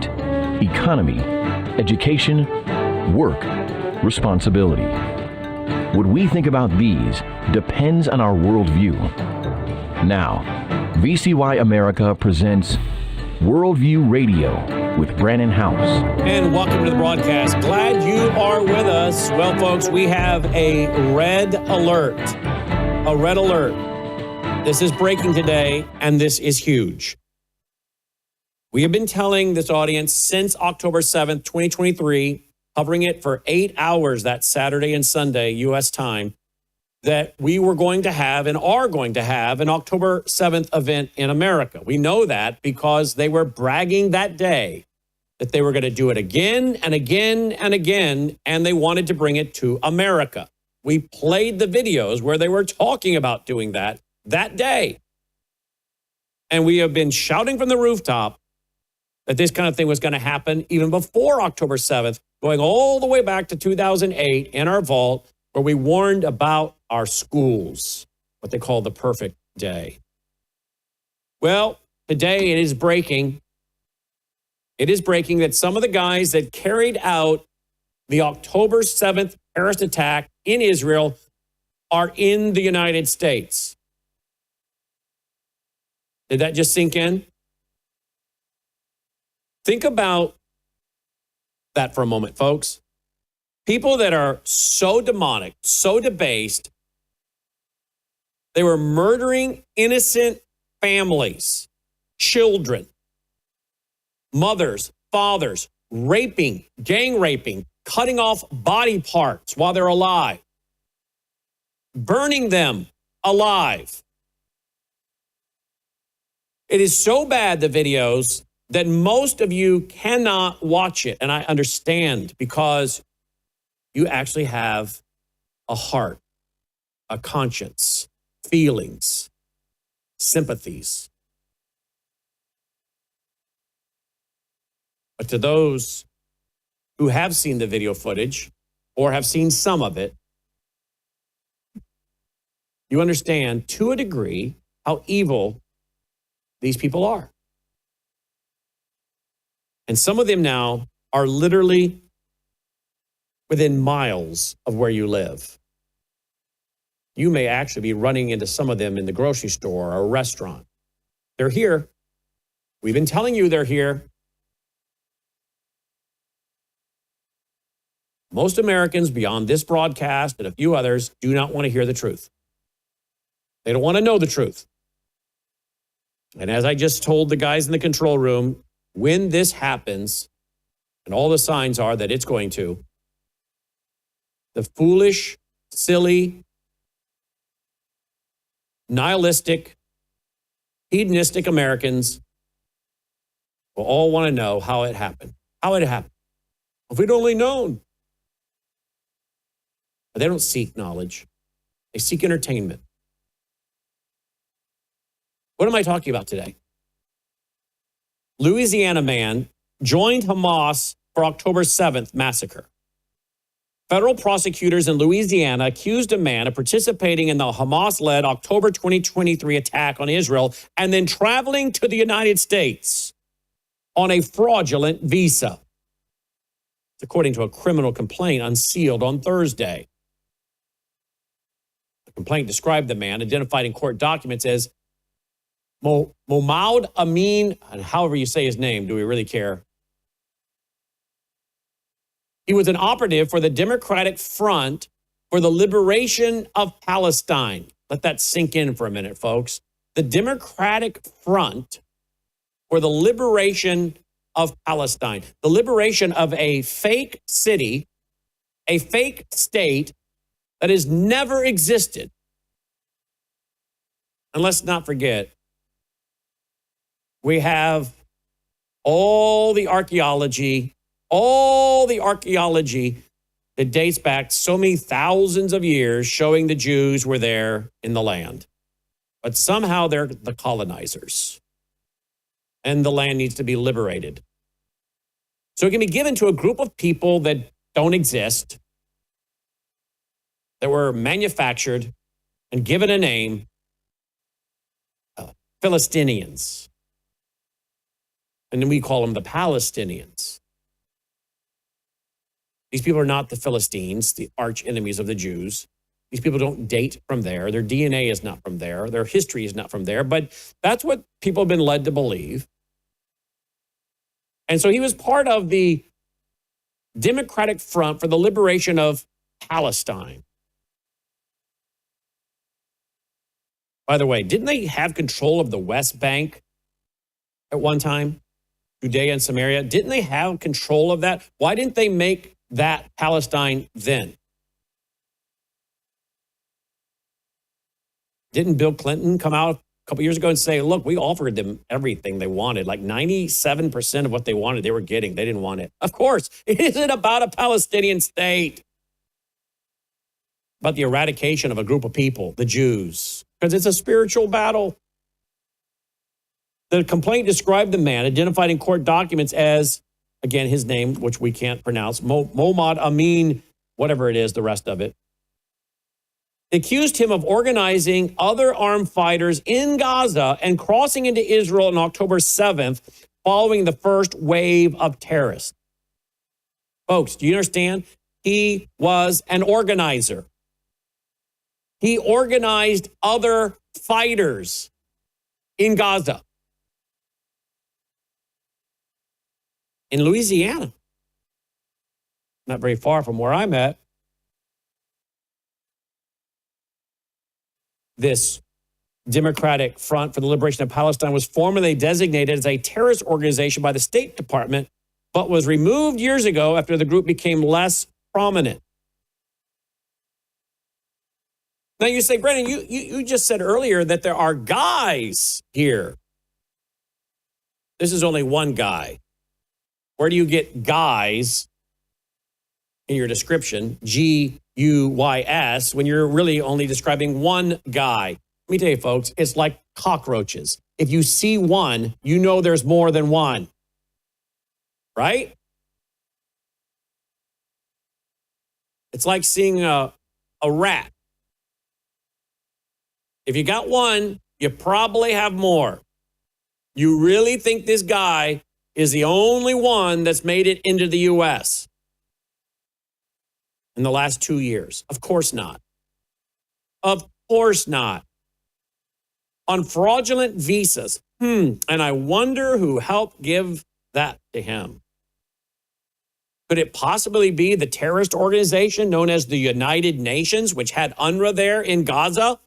environment, economy, education, work, responsibility. What we think about these depends on our worldview. Now, VCY America presents Worldview Radio with Brannon Howse. And welcome to the broadcast. Glad you are with us. Well, folks, we have a red alert. A red alert. This is breaking today, and this is huge. We have been telling this audience since October 7th, 2023, covering it for 8 hours that Saturday and Sunday, U.S. time, that we were going to have and are going to have an October 7th event in America. We know that because they were bragging that day that they were going to do it again and again and again, and they wanted to bring it to America. We played the videos where they were talking about doing that day. And we have been shouting from the rooftop that this kind of thing was going to happen even before October 7th, going all the way back to 2008 in our vault, where we warned about our schools, what they call the perfect day. Well, today it is breaking. It is breaking that some of the guys that carried out the October 7th terrorist attack in Israel are in the United States. Did that just sink in? Think about that for a moment, folks. People that are so demonic, so debased, they were murdering innocent families, children, mothers, fathers, raping, gang raping, cutting off body parts while they're alive, burning them alive. It is so bad, the videos, that most of you cannot watch it. And I understand, because you actually have a heart, a conscience, feelings, sympathies. But to those who have seen the video footage or have seen some of it, you understand to a degree how evil these people are. And some of them now are literally within miles of where you live. You may actually be running into some of them in the grocery store or a restaurant. They're here. We've been telling you they're here. Most Americans beyond this broadcast and a few others do not want to hear the truth. They don't want to know the truth. And as I just told the guys in the control room, when this happens, and all the signs are that it's going to, the foolish, silly, nihilistic, hedonistic Americans will all want to know how it happened. How it happened. If we'd only known. But they don't seek knowledge. They seek entertainment. What am I talking about today? Louisiana man joined Hamas for October 7th massacre. Federal prosecutors in Louisiana accused a man of participating in the Hamas-led October 2023 attack on Israel and then traveling to the United States on a fraudulent visa, according to a criminal complaint unsealed on Thursday. The complaint described the man, identified in court documents as Mohamed Amin, and however you say his name, do we really care? He was an operative for the Democratic Front for the Liberation of Palestine. Let that sink in for a minute, folks. The Democratic Front for the Liberation of Palestine. The liberation of a fake city, a fake state that has never existed. And let's not forget, we have all the archaeology that dates back so many thousands of years showing the Jews were there in the land. But somehow they're the colonizers. And the land needs to be liberated. So it can be given to a group of people that don't exist, that were manufactured and given a name, Philistinians. And then we call them the Palestinians. These people are not the Philistines, the arch enemies of the Jews. These people don't date from there. Their DNA is not from there. Their history is not from there. But that's what people have been led to believe. And so he was part of the Democratic Front for the Liberation of Palestine. By the way, didn't they have control of the West Bank at one time? Judea and Samaria? Didn't they have control of that? Why didn't they make that Palestine then? Didn't Bill Clinton come out a couple years ago and say, look, we offered them everything they wanted, like 97% of what they wanted, they were getting. They didn't want it. Of course, it isn't about a Palestinian state, about the eradication of a group of people, the Jews, because it's a spiritual battle. The complaint described the man, identified in court documents as, again, his name, which we can't pronounce, Mohammad Amin, whatever it is, the rest of it. Accused him of organizing other armed fighters in Gaza and crossing into Israel on October 7th, following the first wave of terrorists. Folks, do you understand? He was an organizer. He organized other fighters in Gaza. In Louisiana, not very far from where I'm at. This Democratic Front for the Liberation of Palestine was formerly designated as a terrorist organization by the State Department, but was removed years ago after the group became less prominent. Now you say, Brannon, you just said earlier that there are guys here. This is only one guy. Where do you get guys in your description, G-U-Y-S, when you're really only describing one guy? Let me tell you, folks, it's like cockroaches. If you see one, you know there's more than one, right? It's like seeing a rat. If you got one, you probably have more. You really think this guy is the only one that's made it into the U.S. in the last 2 years? Of course not. Of course not. On fraudulent visas. And I wonder who helped give that to him. Could it possibly be the terrorist organization known as the United Nations, which had UNRWA there in Gaza?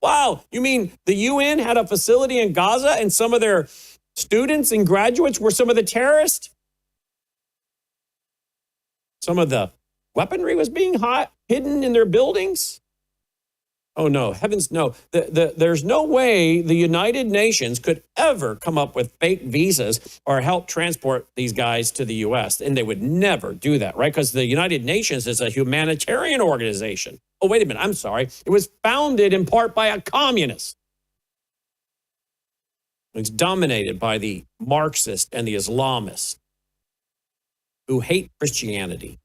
Wow, you mean the UN had a facility in Gaza and some of their students and graduates were some of the terrorists? Some of the weaponry was being hidden in their buildings? Oh, no, heavens no. There's no way the United Nations could ever come up with fake visas or help transport these guys to the U.S. And they would never do that, right? Because the United Nations is a humanitarian organization. Oh, wait a minute, I'm sorry. It was founded in part by a communist. It's dominated by the Marxists and the Islamists who hate Christianity,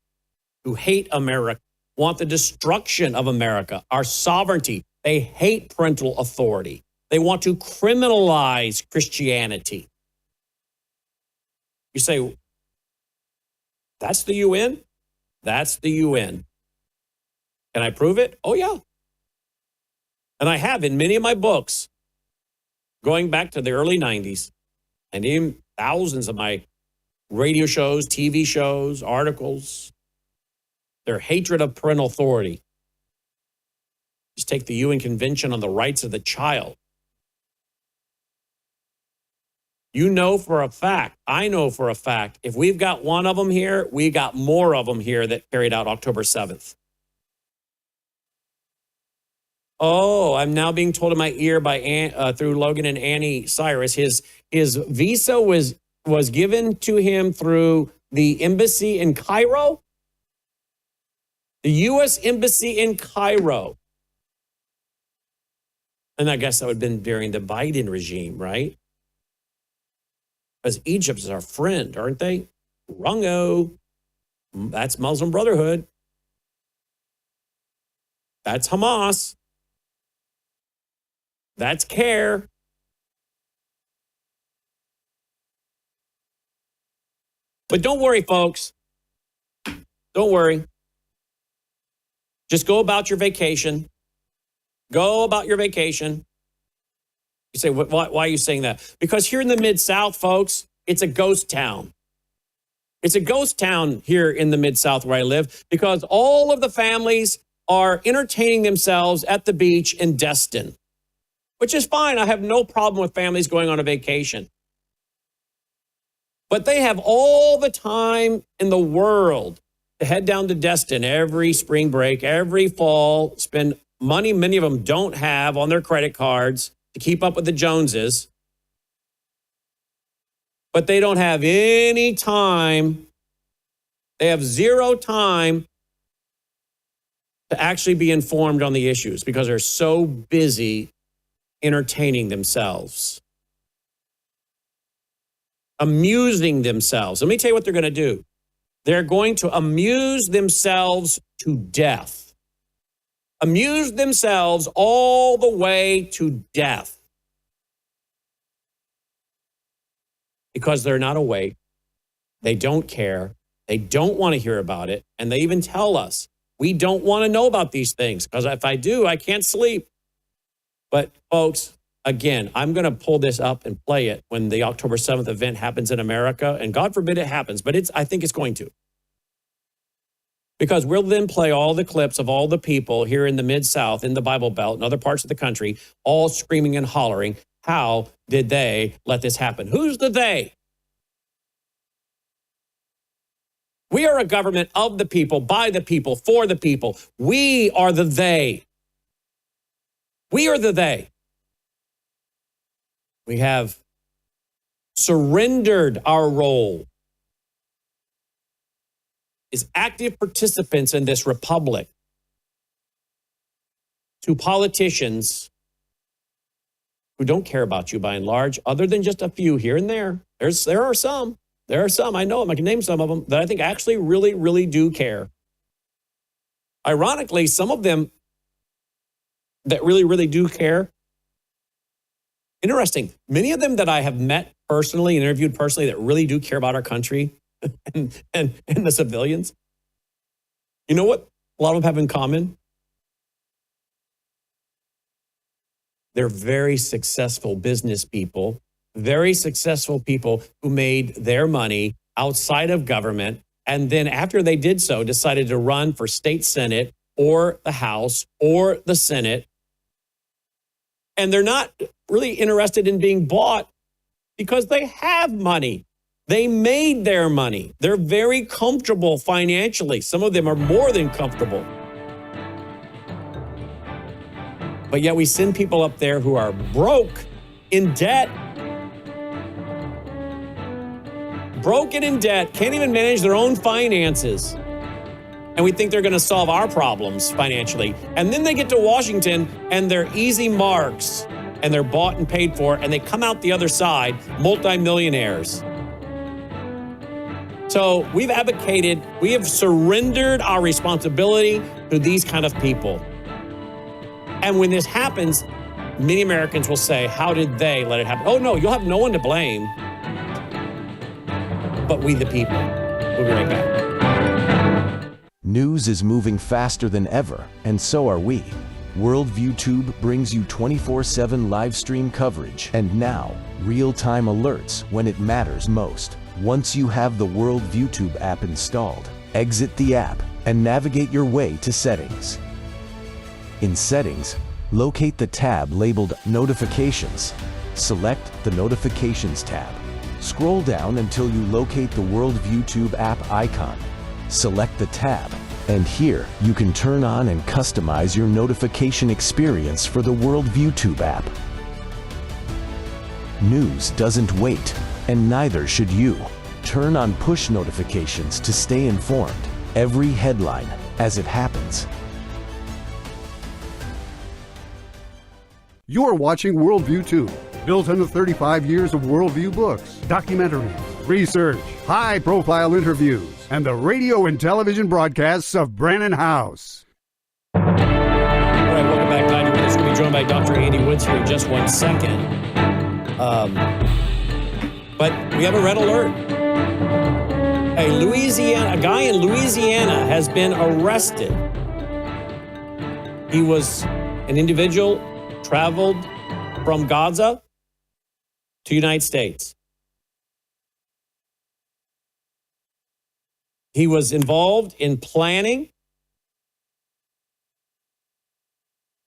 who hate America, want the destruction of America, our sovereignty. They hate parental authority. They want to criminalize Christianity. You say, that's the UN? That's the UN. Can I prove it? Oh, yeah. And I have in many of my books, going back to the early 90s, and in thousands of my radio shows, TV shows, articles, their hatred of parental authority. Just take the UN Convention on the Rights of the Child. You know for a fact, I know for a fact, if we've got one of them here, we got more of them here that carried out October 7th. Oh, I'm now being told in my ear by through Logan and Annie Cyrus, his visa was given to him through the embassy in Cairo. The U.S. Embassy in Cairo. And I guess that would have been during the Biden regime, right? Because Egypt is our friend, aren't they? Wrongo. That's Muslim Brotherhood. That's Hamas. That's CARE. But don't worry, folks. Don't worry. Just go about your vacation. Go about your vacation. You say, why are you saying that? Because here in the Mid-South, folks, it's a ghost town. It's a ghost town here in the Mid-South where I live because all of the families are entertaining themselves at the beach in Destin, which is fine. I have no problem with families going on a vacation. But they have all the time in the world to head down to Destin every spring break, every fall, spend money many of them don't have on their credit cards to keep up with the Joneses. But they don't have any time. They have zero time to actually be informed on the issues because they're so busy entertaining themselves, amusing themselves. Let me tell you what they're going to do. They're going to amuse themselves to death. Amuse themselves all the way to death. Because they're not awake. They don't care. They don't want to hear about it. And they even tell us, we don't want to know about these things because if I do, I can't sleep. But folks, again, I'm going to pull this up and play it when the October 7th event happens in America. And God forbid it happens, but I think it's going to. Because we'll then play all the clips of all the people here in the Mid-South, in the Bible Belt, and other parts of the country, all screaming and hollering, how did they let this happen? Who's the they? We are a government of the people, by the people, for the people. We are the they. We are the they. We have surrendered our role as active participants in this republic to politicians who don't care about you by and large, other than just a few here and there. There are some. There are some, I know them, I can name some of them, that I think actually really, really do care. Ironically, some of them that really, really do care, interesting, many of them that I have met personally and interviewed personally that really do care about our country and the civilians, you know what a lot of them have in common? They're very successful business people. Very successful people who made their money outside of government. And then after they did so, decided to run for state Senate or the House or the Senate. And they're not really interested in being bought because they have money. They made their money. They're very comfortable financially. Some of them are more than comfortable. But yet we send people up there who are broke, in debt, broken in debt, can't even manage their own finances. And we think they're going to solve our problems financially. And then they get to Washington and they're easy marks and they're bought and paid for and they come out the other side multimillionaires. So we've advocated, we have surrendered our responsibility to these kind of people. And when this happens, many Americans will say, how did they let it happen? Oh no, you'll have no one to blame. But we the people. We'll be right back. News is moving faster than ever, and so are we. Worldview Tube brings you 24/7 live stream coverage and now real-time alerts when it matters most. Once you have the Worldview Tube app installed, exit the app and navigate your way to Settings. In Settings, locate the tab labeled Notifications. Select the Notifications tab. Scroll down until you locate the Worldview Tube app icon. Select the tab, and here you can turn on and customize your notification experience for the Worldview Tube app. News doesn't wait, and neither should you. Turn on push notifications to stay informed. Every headline as it happens. You're watching Worldview Tube, built on the 35 years of Worldview books, documentaries, research, high-profile interviews, and the radio and television broadcasts of Brannon Howse. All right, welcome back. Glad you're with us. We'll be joined by Dr. Andy Woods here in just 1 second. But we have a red alert. Louisiana, a guy in Louisiana has been arrested. He was an individual, traveled from Gaza to United States. He was involved in planning,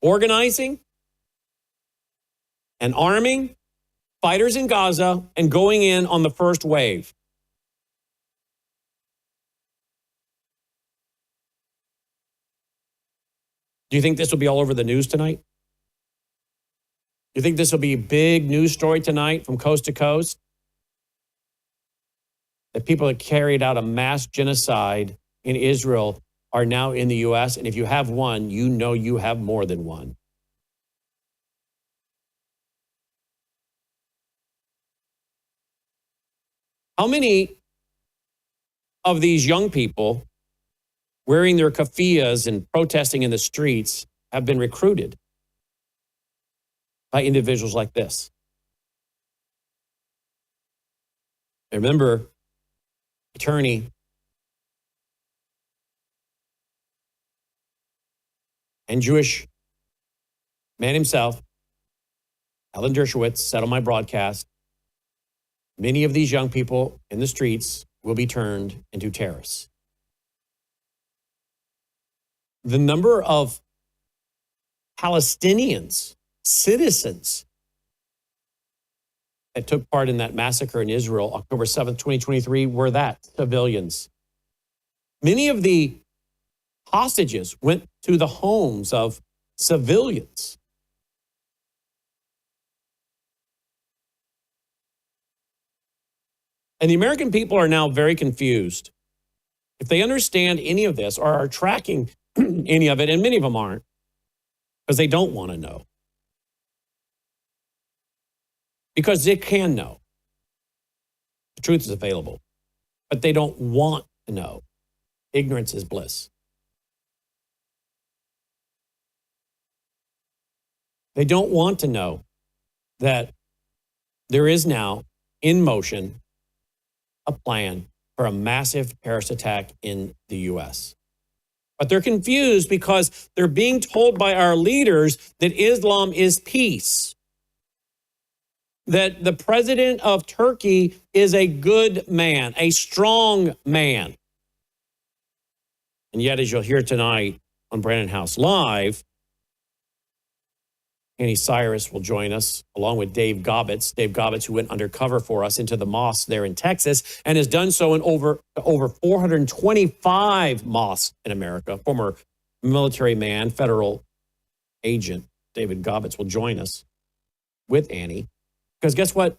organizing, and arming fighters in Gaza and going in on the first wave. Do you think this will be all over the news tonight? Do you think this will be a big news story tonight from coast to coast? That people that carried out a mass genocide in Israel are now in the U.S., and if you have one, you know you have more than one. How many of these young people wearing their keffiyehs and protesting in the streets have been recruited by individuals like this? Remember, attorney and Jewish man himself, Alan Dershowitz, said on my broadcast, many of these young people in the streets will be turned into terrorists. The number of Palestinians, citizens, that took part in that massacre in Israel, October 7th, 2023, were that, civilians. Many of the hostages went to the homes of civilians. And the American people are now very confused. If they understand any of this or are tracking any of it, and many of them aren't, because they don't want to know. Because they can know. The truth is available. But they don't want to know. Ignorance is bliss. They don't want to know that there is now in motion a plan for a massive terrorist attack in the U.S. But they're confused because they're being told by our leaders that Islam is peace. That the president of Turkey is a good man, a strong man. And yet, as you'll hear tonight on Brannon Howse Live, Annie Cyrus will join us, along with Dave Gobbets. Dave Gobbets, who went undercover for us into the mosques there in Texas and has done so in over 425 mosques in America. Former military man, federal agent, David Gobbets will join us with Annie. Because guess what?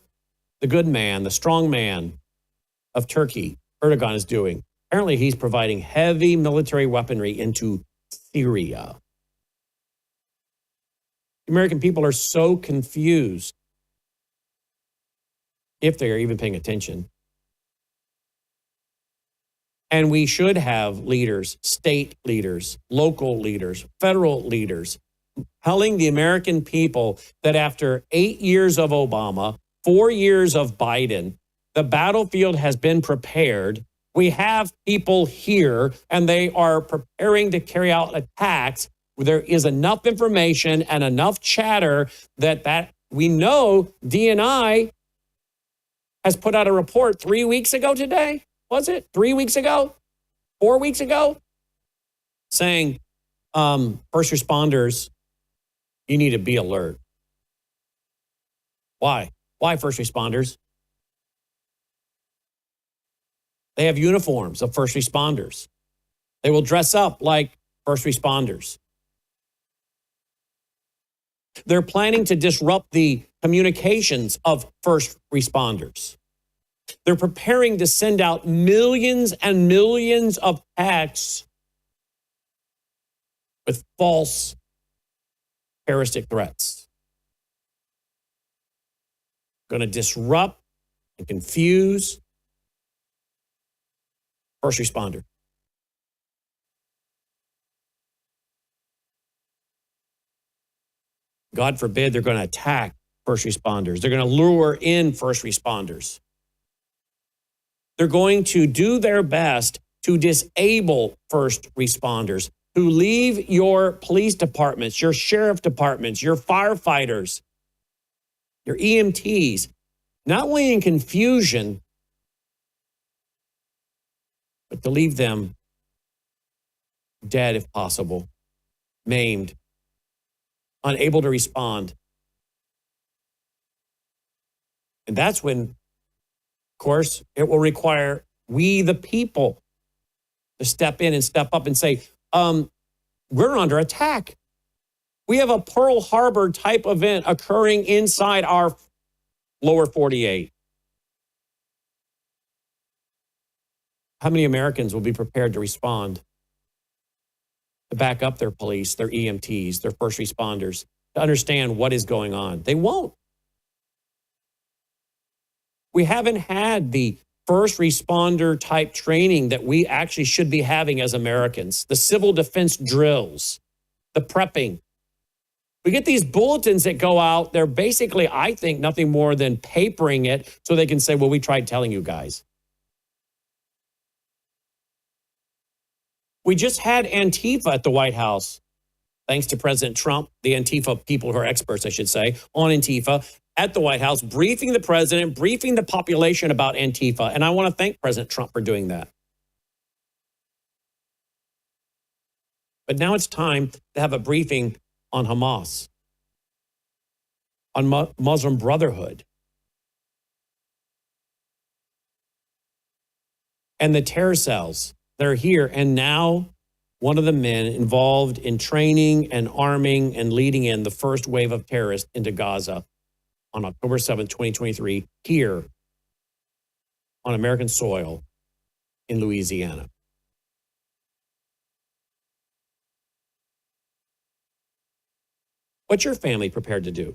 The good man, the strong man of Turkey, Erdogan, is doing. Apparently, he's providing heavy military weaponry into Syria. The American people are so confused, if they are even paying attention. And we should have leaders, state leaders, local leaders, federal leaders, telling the American people that after 8 years of Obama, 4 years of Biden, the battlefield has been prepared. We have people here, and they are preparing to carry out attacks. There is enough information and enough chatter that we know DNI has put out a report 3 weeks ago today. Was it 3 weeks ago? 4 weeks ago? Saying first responders, you need to be alert. Why? Why first responders? They have uniforms of first responders. They will dress up like first responders. They're planning to disrupt the communications of first responders. They're preparing to send out millions and millions of texts with false terroristic threats. Going to disrupt and confuse first responder. God forbid they're going to attack first responders. They're going to lure in first responders. They're going to do their best to disable first responders, to leave your police departments, your sheriff departments, your firefighters, your EMTs, not only in confusion, but to leave them dead if possible, maimed, unable to respond. And that's when, of course, it will require we, the people, to step in and step up and say, we're under attack. We have a Pearl Harbor type event occurring inside our lower 48. How many Americans will be prepared to respond, to back up their police, their EMTs, their first responders, to understand what is going on? They won't. We haven't had the first responder type training that we actually should be having as Americans, the civil defense drills, the prepping. We get these bulletins that go out. They're basically, I think, nothing more than papering it so they can say, well, we tried telling you guys. We just had Antifa at the White House, thanks to President Trump, the Antifa people who are experts, I should say, on Antifa, at the White House, briefing the president, briefing the population about Antifa. And I want to thank President Trump for doing that. But now it's time to have a briefing on Hamas, on Muslim Brotherhood, and the terror cells that are here. And now one of the men involved in training and arming and leading in the first wave of terrorists into Gaza on October 7th, 2023, here on American soil in Louisiana. What's your family prepared to do?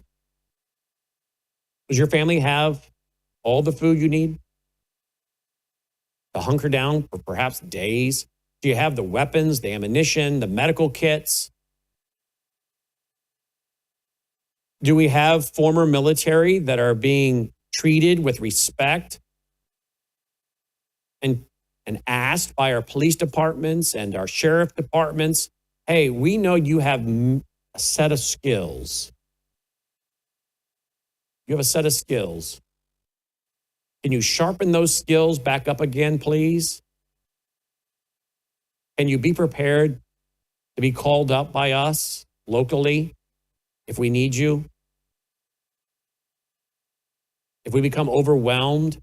Does your family have all the food you need to hunker down for perhaps days? Do you have the weapons, the ammunition, the medical kits? Do we have former military that are being treated with respect and asked by our police departments and our sheriff departments, hey, we know you have a set of skills. You have a set of skills. Can you sharpen those skills back up again, please? Can you be prepared to be called up by us locally if we need you? If we become overwhelmed?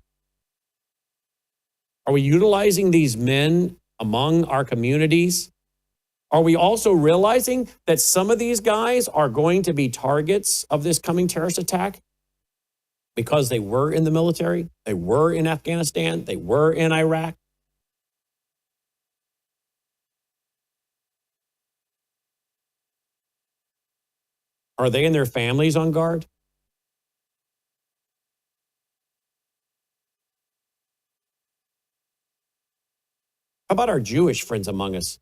Are we utilizing these men among our communities? Are we also realizing that some of these guys are going to be targets of this coming terrorist attack because they were in the military, they were in Afghanistan, they were in Iraq? Are they and their families on guard? How about our Jewish friends among us?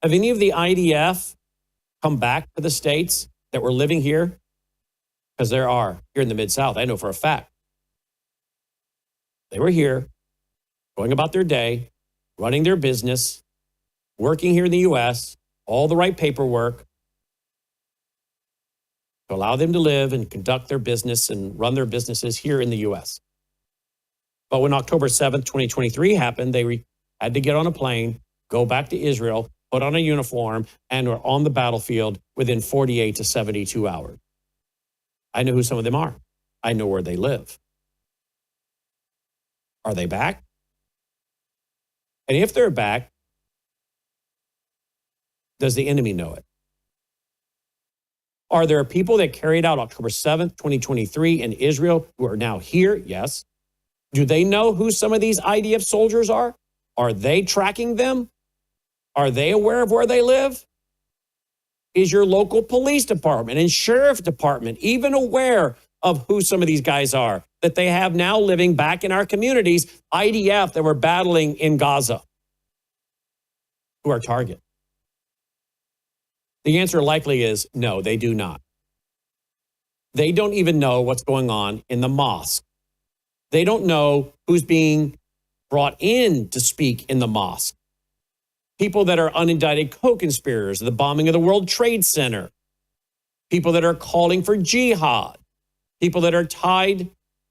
Have any of the IDF come back to the States that were living here? Because there are here in the Mid-South. I know for a fact. They were here, going about their day, running their business, working here in the U.S., all the right paperwork to allow them to live and conduct their business and run their businesses here in the U.S. But when October 7th, 2023 happened, they had to get on a plane, go back to Israel, put on a uniform, and were on the battlefield within 48 to 72 hours. I know who some of them are. I know where they live. Are they back? And if they're back, does the enemy know it? Are there people that carried out October 7th, 2023 in Israel who are now here? Yes. Do they know who some of these IDF soldiers are? Are they tracking them? Are they aware of where they live? Is your local police department and sheriff department even aware of who some of these guys are that they have now living back in our communities, IDF that were battling in Gaza, who are target? The answer likely is no, they do not. They don't even know what's going on in the mosque. They don't know who's being brought in to speak in the mosque. People that are unindicted co-conspirators, the bombing of the World Trade Center. People that are calling for jihad. People that are tied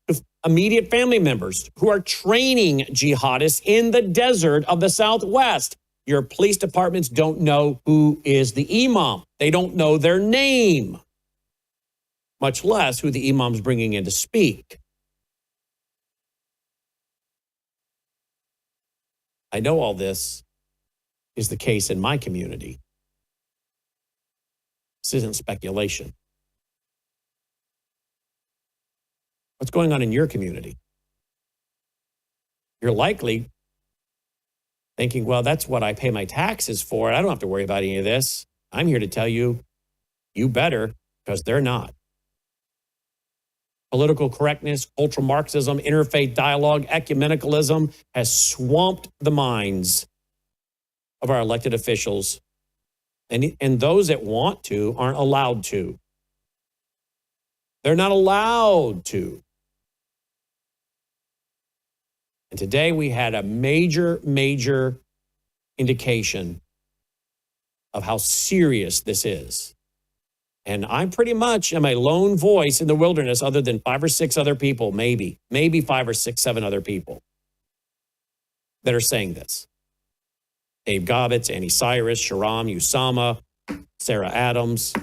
to immediate family members who are training jihadists in the desert of the Southwest. Your police departments don't know who is the imam. They don't know their name, much less who the imam's bringing in to speak. I know all this is the case in my community. This isn't speculation. What's going on in your community? You're likely thinking, well, that's what I pay my taxes for. I don't have to worry about any of this. I'm here to tell you, you better, because they're not. Political correctness, cultural Marxism, interfaith dialogue, ecumenicalism has swamped the minds of our elected officials. And those that want to aren't allowed to. They're not allowed to. And today we had a major indication of how serious this is. And I pretty much am a lone voice in the wilderness other than 5 or 6 other people, maybe 5 or 6, 7 other people that are saying this. Dave Gobbets, Annie Cyrus, Sharam, Usama, Sarah Adams.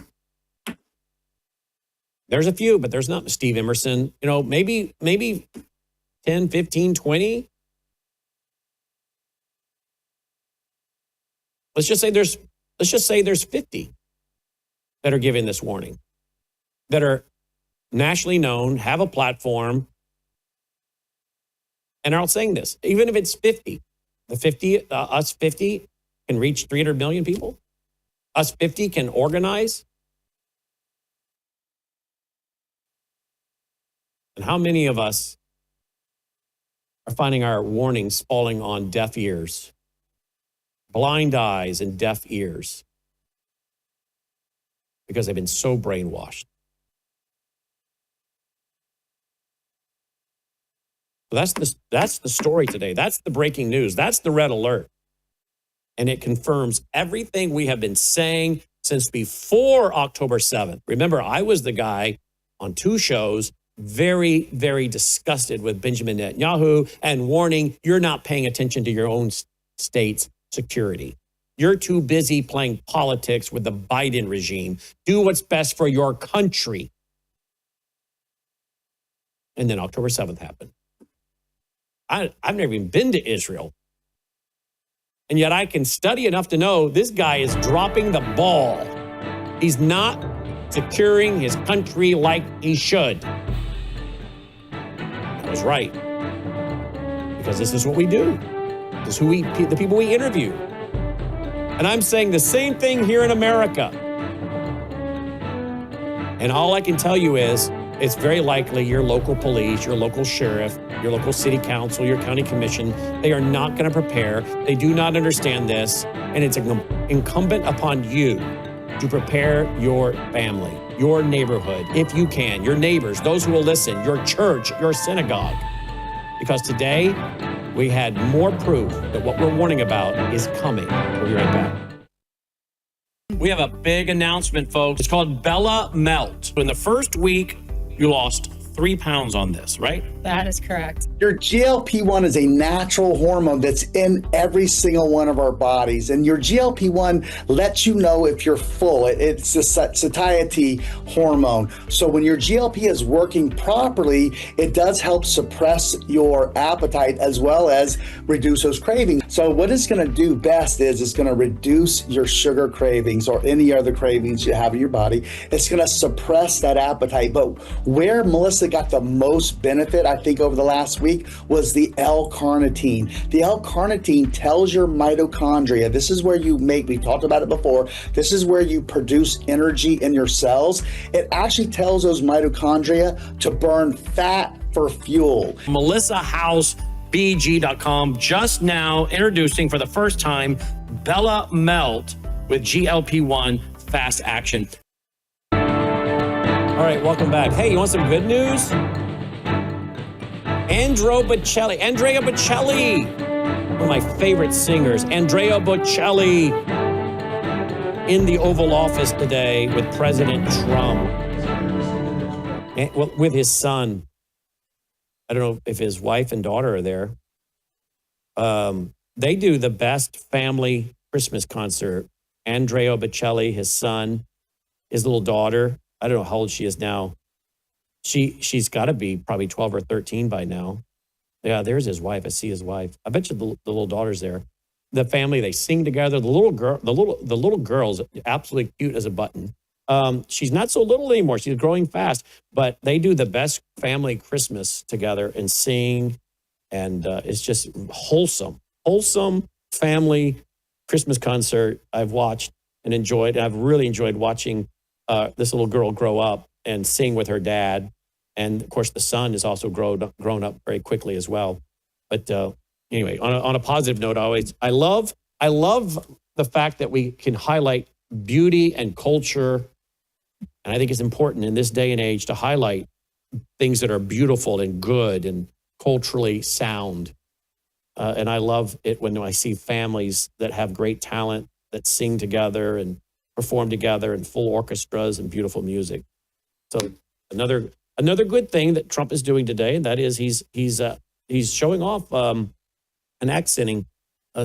There's a few, but there's not Steve Emerson. You know, maybe 10, 15, 20. Let's just say there's 50 that are giving this warning, that are nationally known, have a platform, and are all saying this. Even if it's 50, us 50 can reach 300 million people. Us 50 can organize. And how many of us are finding our warnings falling on deaf ears, blind eyes and deaf ears, because they've been so brainwashed? So that's the story today. That's the breaking news. That's the red alert. And it confirms everything we have been saying since before October 7th. Remember, I was the guy on 2 shows, very, very disgusted with Benjamin Netanyahu and warning, you're not paying attention to your own state's security. You're too busy playing politics with the Biden regime. Do what's best for your country. And then October 7th happened. I've never even been to Israel. And yet I can study enough to know this guy is dropping the ball. He's not securing his country like he should. I was right. Because this is what we do. This is the people we interview. And I'm saying the same thing here in America. And all I can tell you is, it's very likely your local police, your local sheriff, your local city council, your county commission, they are not going to prepare. They do not understand this. And it's incumbent upon you to prepare your family, your neighborhood, if you can, your neighbors, those who will listen, your church, your synagogue. Because today, we had more proof that what we're warning about is coming. We'll be right back. We have a big announcement, folks. It's called Bella Melt. In the first week, you lost 3 pounds on this, right? That is correct. Your GLP-1 is a natural hormone that's in every single one of our bodies. And your GLP-1 lets you know if you're full. It's a satiety hormone. So when your GLP is working properly, it does help suppress your appetite as well as reduce those cravings. So what it's going to do best is it's going to reduce your sugar cravings or any other cravings you have in your body. It's going to suppress that appetite. But where Melissa got the most benefit, I think, over the last week was the L-carnitine. The L-carnitine tells your mitochondria, this is where you we talked about it before, this is where you produce energy in your cells. It actually tells those mitochondria to burn fat for fuel. Melissa Howse, BG.com, just now introducing for the first time Bella Melt with GLP-1 Fast Action. All right, welcome back. Hey, you want some good news? Andrea Bocelli, one of my favorite singers. Andrea Bocelli in the Oval Office today with President Trump, with his son. I don't know if his wife and daughter are there. They do the best family Christmas concert. Andrea Bocelli, his son, his little daughter. I don't know how old she is now. She's got to be probably 12 or 13 by now. Yeah, there's his wife. I see his wife. I bet you the little daughter's there. The family, they sing together. The little girl's absolutely cute as a button. She's not so little anymore. She's growing fast, but they do the best family Christmas together and sing. And it's just wholesome family Christmas concert I've watched and enjoyed. I've really enjoyed watching this little girl grow up and sing with her dad. And of course, the son is also grown up very quickly as well. But anyway, on a positive note, I love the fact that we can highlight beauty and culture. And I think it's important in this day and age to highlight things that are beautiful and good and culturally sound. And I love it when I see families that have great talent that sing together and perform together in full orchestras and beautiful music. So another good thing that Trump is doing today, and that is he's showing off and accenting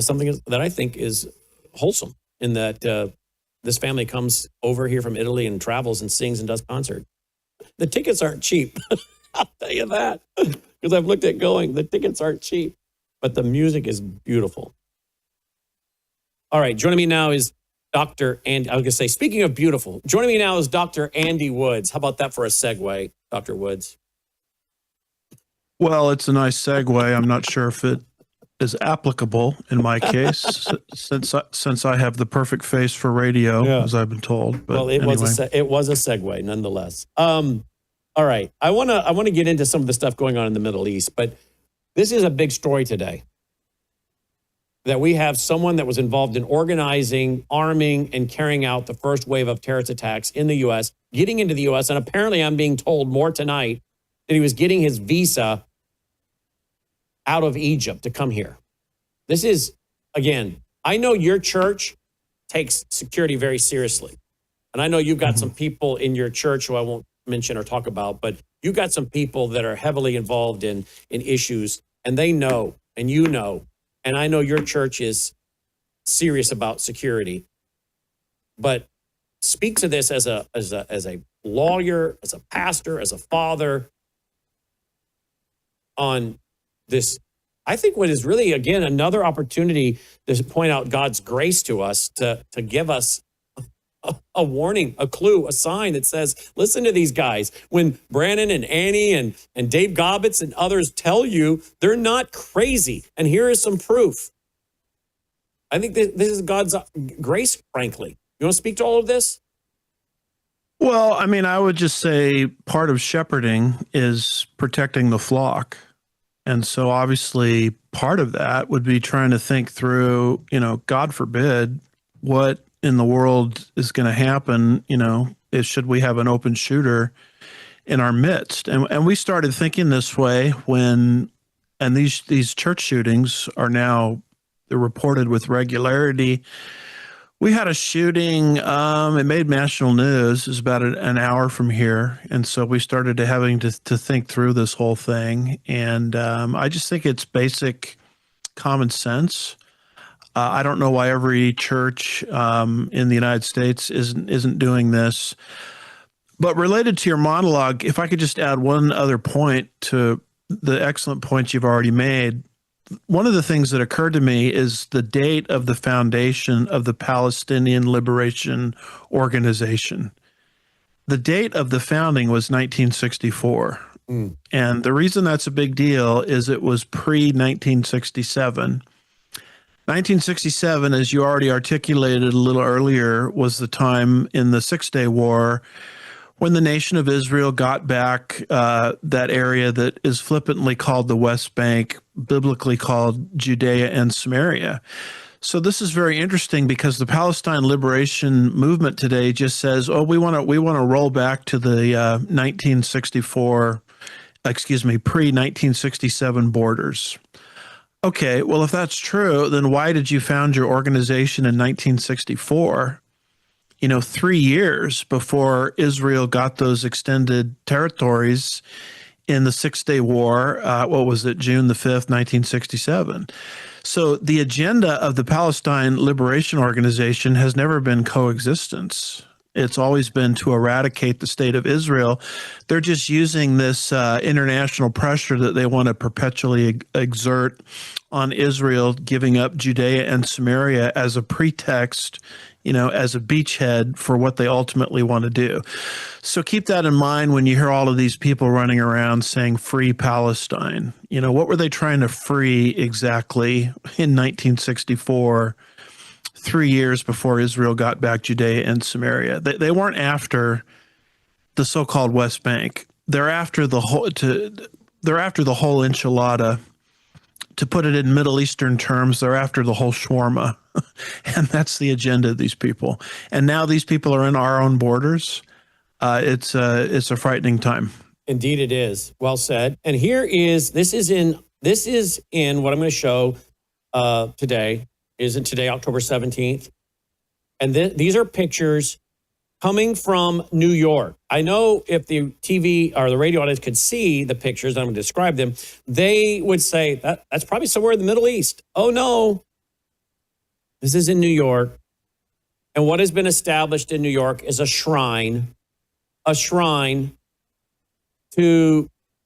something that I think is wholesome in that this family comes over here from Italy and travels and sings and does concerts. The tickets aren't cheap. I'll tell you that because I've looked at going. The tickets aren't cheap, but the music is beautiful. All right, joining me now is Dr. Andy. I was going to say, speaking of beautiful, joining me now is Dr. Andy Woods. How about that for a segue, Dr. Woods? Well, it's a nice segue. I'm not sure if it is applicable in my case, since I have the perfect face for radio, as I've been told. But well, it anyway. was a segue, nonetheless. All right, I want to get into some of the stuff going on in the Middle East, but this is a big story today. That we have someone that was involved in organizing, arming, and carrying out the first wave of terrorist attacks in the U.S., getting into the U.S., and apparently I'm being told more tonight that he was getting his visa out of Egypt to come here. This is, again, I know your church takes security very seriously. And I know you've got some people in your church who I won't mention or talk about, but you've got some people that are heavily involved in issues, and they know, and you know, and I know your church is serious about security. But speak to this as a lawyer, as a pastor, as a father on this. I think what is really, again, another opportunity to point out God's grace to us, to give us a warning, a clue, a sign that says, listen to these guys. When Brannon and Annie and Dave Gobbets and others tell you they're not crazy, and here is some proof. I think this is God's grace, frankly. You want to speak to all of this? Well, I mean, I would just say part of shepherding is protecting the flock. And so obviously part of that would be trying to think through, God forbid, what in the world is going to happen, should we have an open shooter in our midst. And we started thinking this way and these church shootings are now reported with regularity. We had a shooting, it made national news. It was about an hour from here. And so we started having to think through this whole thing. And I just think it's basic common sense. I don't know why every church in the United States isn't doing this. But related to your monologue, if I could just add one other point to the excellent points you've already made. One of the things that occurred to me is the date of the foundation of the Palestinian Liberation Organization. The date of the founding was 1964. And the reason that's a big deal is it was pre-1967. 1967, as you already articulated a little earlier, was the time in the Six-Day War when the nation of Israel got back that area that is flippantly called the West Bank, biblically called Judea and Samaria. So this is very interesting because the Palestine Liberation Movement today just says, we want to roll back to the 1964 pre-1967 borders. Okay, well, if that's true, then why did you found your organization in 1964? 3 years before Israel got those extended territories in the Six-Day War. What was it, June the 5th, 1967? So the agenda of the Palestine Liberation Organization has never been coexistence. It's always been to eradicate the state of Israel. They're just using this international pressure that they want to perpetually exert on Israel, giving up Judea and Samaria as a pretext, as a beachhead for what they ultimately want to do. So keep that in mind when you hear all of these people running around saying free Palestine. What were they trying to free exactly in 1964? 3 years before Israel got back Judea and Samaria. They weren't after the so-called West Bank. They're after the whole enchilada. To put it in Middle Eastern terms, they're after the whole shawarma. And that's the agenda of these people. And now these people are in our own borders. It's a frightening time. Indeed it is. Well said. And this is in what I'm going to show today. Isn't today October 17th? And these are pictures coming from New York. I know if the TV or the radio audience could see the pictures, I'm going to describe them, they would say that's probably somewhere in the Middle East. Oh, no. This is in New York. And what has been established in New York is a shrine to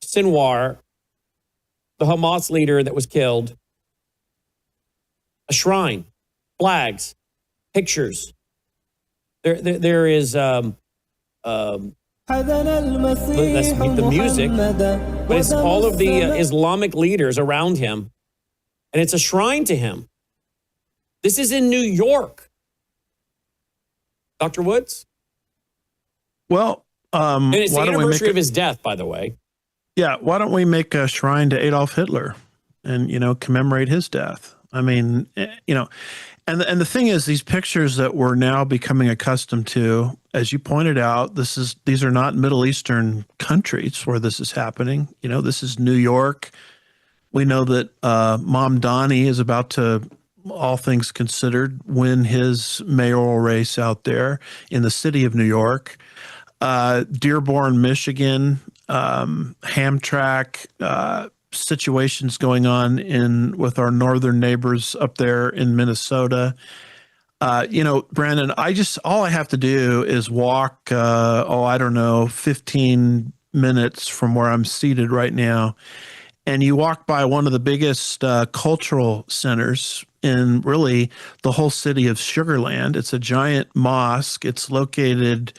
Sinwar, the Hamas leader that was killed. A shrine, flags, pictures. There is the music, but it's all of the Islamic leaders around him, and it's a shrine to him. This is in New York. Dr. Woods? Well, and it's the anniversary of his death, by the way. Yeah, why don't we make a shrine to Adolf Hitler and, commemorate his death? I mean, and the thing is, these pictures that we're now becoming accustomed to, as you pointed out, these are not Middle Eastern countries where this is happening. This is New York. We know that Mom Donnie is about to, all things considered, win his mayoral race out there in the city of New York. Dearborn, Michigan, Hamtramck, situations going on with our northern neighbors up there in Minnesota. Brannon, all I have to do is walk, 15 minutes from where I'm seated right now. And you walk by one of the biggest cultural centers in really the whole city of Sugar Land. It's a giant mosque. It's located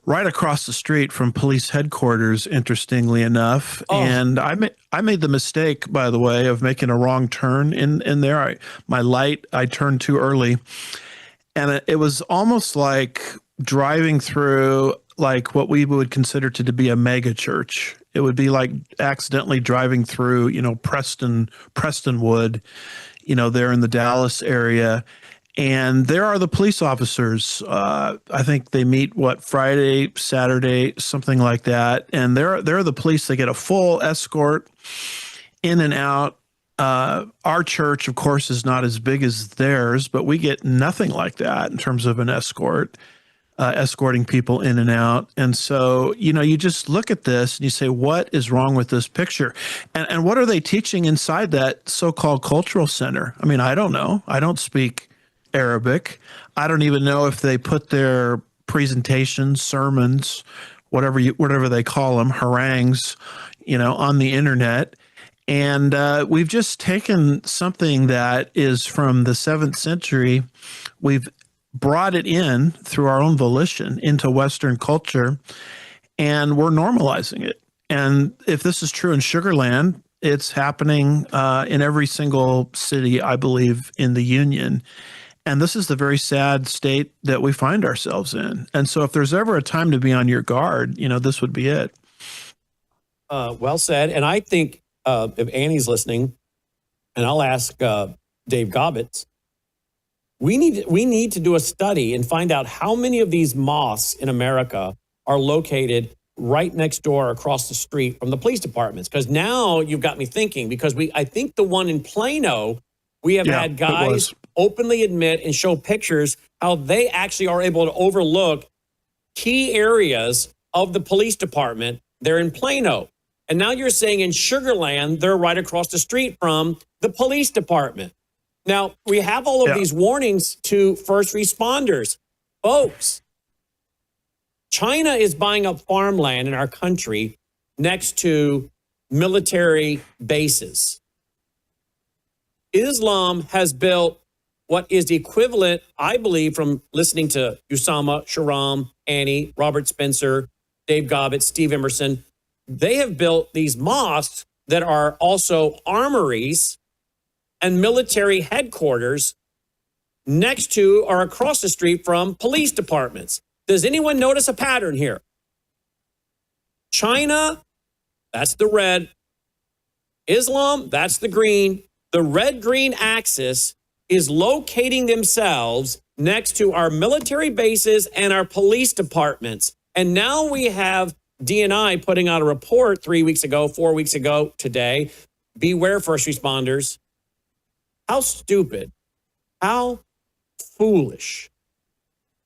right across the street from police headquarters, interestingly enough. Oh. And I made the mistake, by the way, of making a wrong turn in there. I turned too early. And it was almost like driving through like what we would consider to be a mega church. It would be like accidentally driving through, Prestonwood, there in the Dallas area. And there are the police officers. I think they meet Friday, Saturday, something like that. And they're the police. They get a full escort in and out. Our church, of course, is not as big as theirs, but we get nothing like that in terms of an escort, escorting people in and out. And so, you just look at this and you say, what is wrong with this picture? And what are they teaching inside that so-called cultural center? I mean, I don't know. I don't speak Arabic. I don't even know if they put their presentations, sermons, whatever they call them, harangues, on the internet. And we've just taken something that is from the 7th century. We've brought it in through our own volition into Western culture, and we're normalizing it. And if this is true in Sugar Land, it's happening in every single city, I believe, in the Union. And this is the very sad state that we find ourselves in. And so if there's ever a time to be on your guard, this would be it. Well said. And I think if Annie's listening, and I'll ask Dave Gobbets, we need to do a study and find out how many of these mosques in America are located right next door across the street from the police departments. Because now you've got me thinking, because I think the one in Plano, we have had guys openly admit and show pictures how they actually are able to overlook key areas of the police department. They're in Plano. And now you're saying in Sugar Land, they're right across the street from the police department. Now, we have all of these warnings to first responders. Folks, China is buying up farmland in our country next to military bases. Islam has built what is the equivalent, I believe, from listening to Usama, Sharam, Annie, Robert Spencer, Dave Gobbett, Steve Emerson. They have built these mosques that are also armories and military headquarters next to or across the street from police departments. Does anyone notice a pattern here? China, that's the red. Islam, that's the green. The red-green axis is locating themselves next to our military bases and our police departments. And now we have DNI putting out a report 3 weeks ago, 4 weeks ago today. Beware, first responders. How stupid, how foolish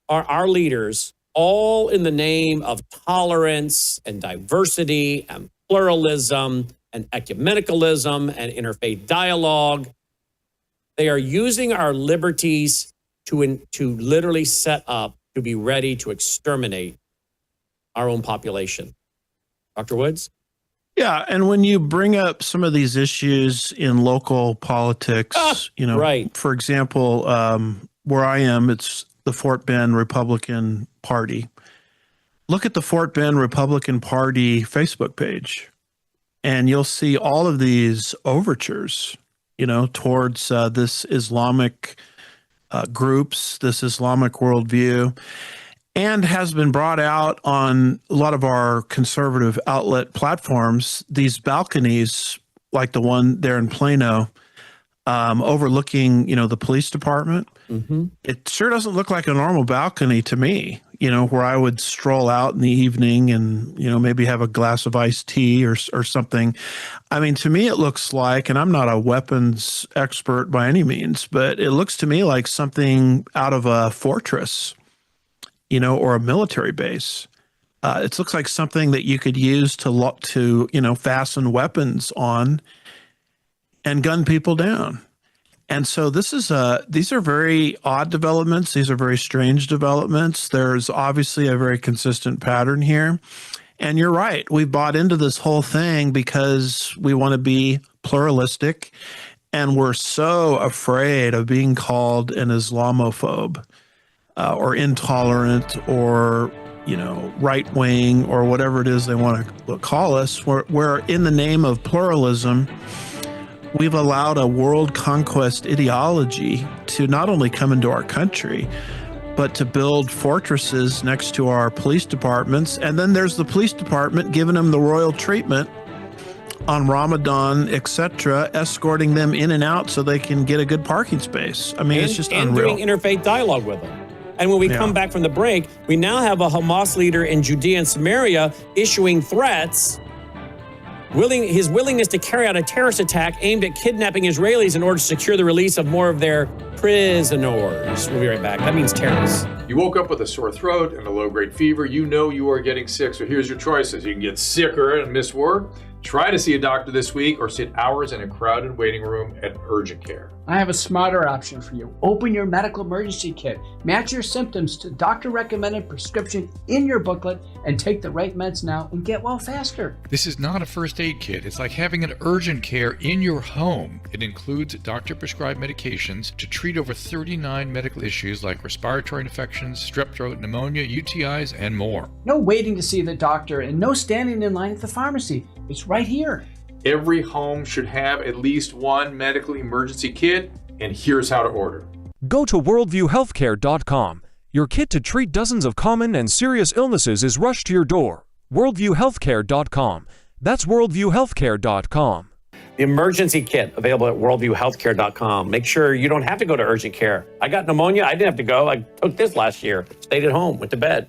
are our leaders, all in the name of tolerance and diversity and pluralism and ecumenicalism and interfaith dialogue. They are using our liberties to literally set up to be ready to exterminate our own population. Dr. Woods? Yeah, and when you bring up some of these issues in local politics, right. For example, where I am, it's the Fort Bend Republican Party. Look at the Fort Bend Republican Party Facebook page, and you'll see all of these overtures, towards this Islamic groups, this Islamic worldview, and has been brought out on a lot of our conservative outlet platforms, these balconies, like the one there in Plano, overlooking, the police department. Mm-hmm. It sure doesn't look like a normal balcony to me, where I would stroll out in the evening and, maybe have a glass of iced tea or something. I mean, to me, it looks like, and I'm not a weapons expert by any means, but it looks to me like something out of a fortress, or a military base. It looks like something that you could use to fasten weapons on and gun people down. And so these are very odd developments. These are very strange developments. There's obviously a very consistent pattern here. And you're right. We bought into this whole thing because we want to be pluralistic, and we're so afraid of being called an Islamophobe. Or intolerant, or right wing, or whatever it is they want to call us. Where in the name of pluralism, we've allowed a world conquest ideology to not only come into our country, but to build fortresses next to our police departments. And then there's the police department giving them the royal treatment on Ramadan, etc., escorting them in and out so they can get a good parking space. I mean, it's just unreal. And doing interfaith dialogue with them. And when we come back from the break, we now have a Hamas leader in Judea and Samaria issuing threats, his willingness to carry out a terrorist attack aimed at kidnapping Israelis in order to secure the release of more of their prisoners. We'll be right back. That means terrorists. You woke up with a sore throat and a low-grade fever. You know you are getting sick, so here's your choices. You can get sicker and miss work, try to see a doctor this week, or sit hours in a crowded waiting room at urgent care. I have a smarter option for you. Open your medical emergency kit. Match your symptoms to doctor-recommended prescription in your booklet and take the right meds now and get well faster. This is not a first aid kit. It's like having an urgent care in your home. It includes doctor-prescribed medications to treat over 39 medical issues like respiratory infections, strep throat, pneumonia, UTIs, and more. No waiting to see the doctor and no standing in line at the pharmacy. It's right here. Every home should have at least one medical emergency kit, and here's how to order. Go to worldviewhealthcare.com. Your kit to treat dozens of common and serious illnesses is rushed to your door. worldviewhealthcare.com. That's worldviewhealthcare.com. The emergency kit available at worldviewhealthcare.com. Make sure you don't have to go to urgent care. I got pneumonia. I didn't have to go. I took this last year. Stayed at home, went to bed.